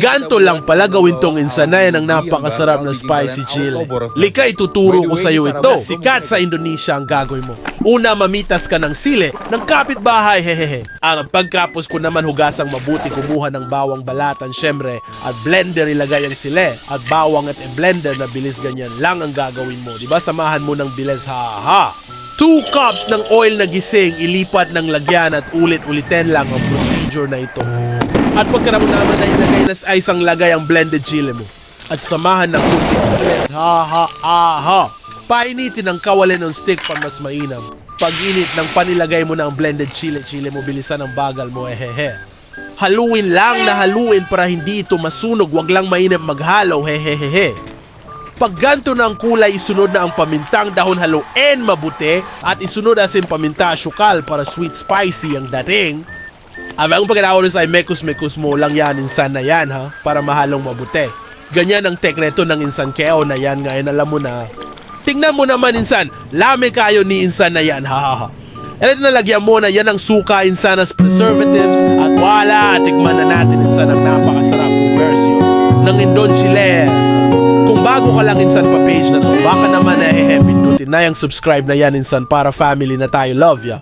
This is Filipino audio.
Ganto lang pala gawin tong insanay ng napakasarap na spicy chili. Lika, ituturo ko sa'yo ito. Sikat sa Indonesia ang gagawin mo. Una, mamitas ka ng sili ng kapitbahay, hehehe. Ang pagkapos ko naman hugasang mabuti, kumuha ng bawang balatan, syempre, at blender ilagay ang sili. At bawang at blender na bilis, ganyan lang ang gagawin mo. Diba? Samahan mo ng bilis, ha. 2 cups ng oil na gising, ilipat ng lagyan at ulit-ulitin lang ang procedure na ito. At pagka mo naman na ilagay na sa isang lagay ang blended chili mo. At samahan ng kunting bilis, ha. Painitin ang kawali ng stick para mas mainam. Pag-init ng panilagay mo ng blended chili mo, bilisan ang bagal mo, hehehe. Haluin lang na haluin para hindi ito masunog, wag lang mainam maghalo, hehehehe. Pag ganto na ang kulay, isunod na ang pamintang dahon, haluin mabuti at isunod asin paminta syukal para sweet spicy ang dating. Abang pagkakaroon sa mekus-mekus mo lang yan, insan na yan ha, para mahalong mabuti. Ganyan ang tekreto ng insan keo na yan, ngayon alam mo na. Tingnan mo naman insan, lame kayo ni insan na yan, ha. At ito nalagyan mo na yan ang suka insan as preservatives at wala, tikman na natin insan ang napakasarap kong version ng Indon Chile. Kung bago ka lang insan pa page na to, baka naman pindutin na yung subscribe na yan insan para family na tayo, love ya.